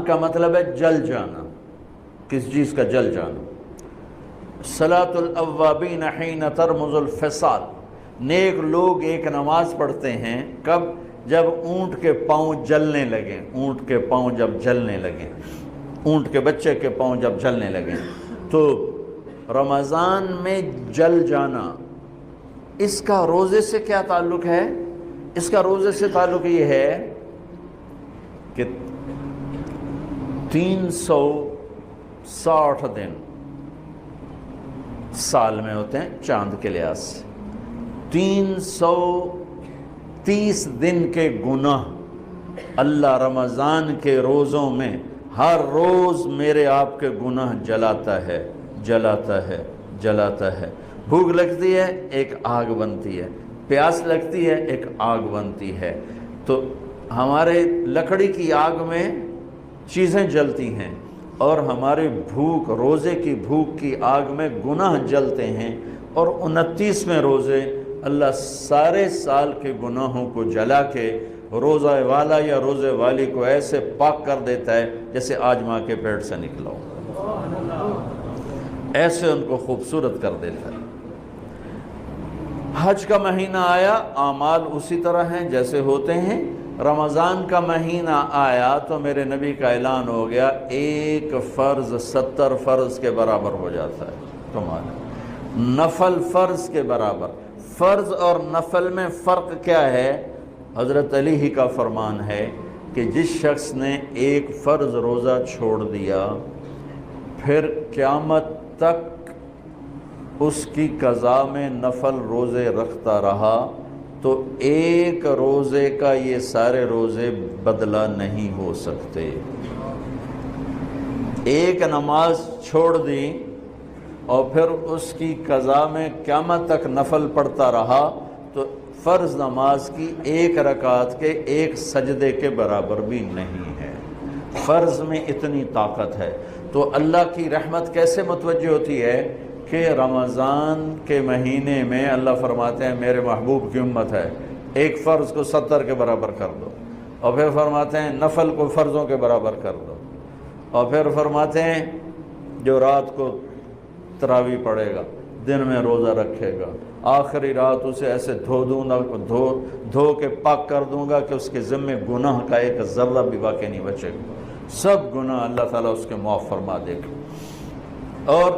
کا مطلب ہے جل جانا، کس چیز کا جل جانا۔ صلاۃ الاوابین حین ترمز الفصال، نیک لوگ ایک نماز پڑھتے ہیں کب؟ جب اونٹ کے پاؤں جلنے لگیں، اونٹ کے پاؤں جب جلنے لگیں، اونٹ کے بچے کے پاؤں جب جلنے لگیں۔ تو رمضان میں جل جانا، اس کا روزے سے کیا تعلق ہے؟ اس کا روزے سے تعلق یہ ہے کہ 360 دن سال میں ہوتے ہیں چاند کے لحاظ سے، 330 دن کے گناہ اللہ رمضان کے روزوں میں ہر روز میرے آپ کے گناہ جلاتا ہے، جلاتا ہے، جلاتا ہے۔ بھوک لگتی ہے ایک آگ بنتی ہے، پیاس لگتی ہے ایک آگ بنتی ہے۔ تو ہمارے لکڑی کی آگ میں چیزیں جلتی ہیں اور ہماری بھوک، روزے کی بھوک کی آگ میں گناہ جلتے ہیں، اور 29ویں روزے اللہ سارے سال کے گناہوں کو جلا کے روزہ والا یا روزے والی کو ایسے پاک کر دیتا ہے جیسے آج ماں کے پیٹ سے نکلا ہو، ایسے ان کو خوبصورت کر دیتا ہے۔ حج کا مہینہ آیا، اعمال اسی طرح ہیں جیسے ہوتے ہیں۔ رمضان کا مہینہ آیا تو میرے نبی کا اعلان ہو گیا، ایک فرض 70 فرض کے برابر ہو جاتا ہے تمہارا، نفل فرض کے برابر۔ فرض اور نفل میں فرق کیا ہے؟ حضرت علی ہی کا فرمان ہے کہ جس شخص نے ایک فرض روزہ چھوڑ دیا، پھر قیامت تک اس کی قضا میں نفل روزے رکھتا رہا، تو ایک روزے کا یہ سارے روزے بدلہ نہیں ہو سکتے۔ ایک نماز چھوڑ دی اور پھر اس کی قضا میں قیامت تک نفل پڑھتا رہا، تو فرض نماز کی ایک رکعت کے ایک سجدے کے برابر بھی نہیں ہے۔ فرض میں اتنی طاقت ہے۔ تو اللہ کی رحمت کیسے متوجہ ہوتی ہے کہ رمضان کے مہینے میں اللہ فرماتے ہیں میرے محبوب کی امت ہے، ایک فرض کو 70 کے برابر کر دو، اور پھر فرماتے ہیں نفل کو فرضوں کے برابر کر دو، اور پھر فرماتے ہیں جو رات کو تراویح پڑھے گا، دن میں روزہ رکھے گا، آخری رات اسے ایسے دھو دوں گا، دھو کے پاک کر دوں گا کہ اس کے ذمے گناہ کا ایک ذرہ بھی باقی نہیں بچے گا، سب گناہ اللہ تعالیٰ اس کے معاف فرما دے گا۔ اور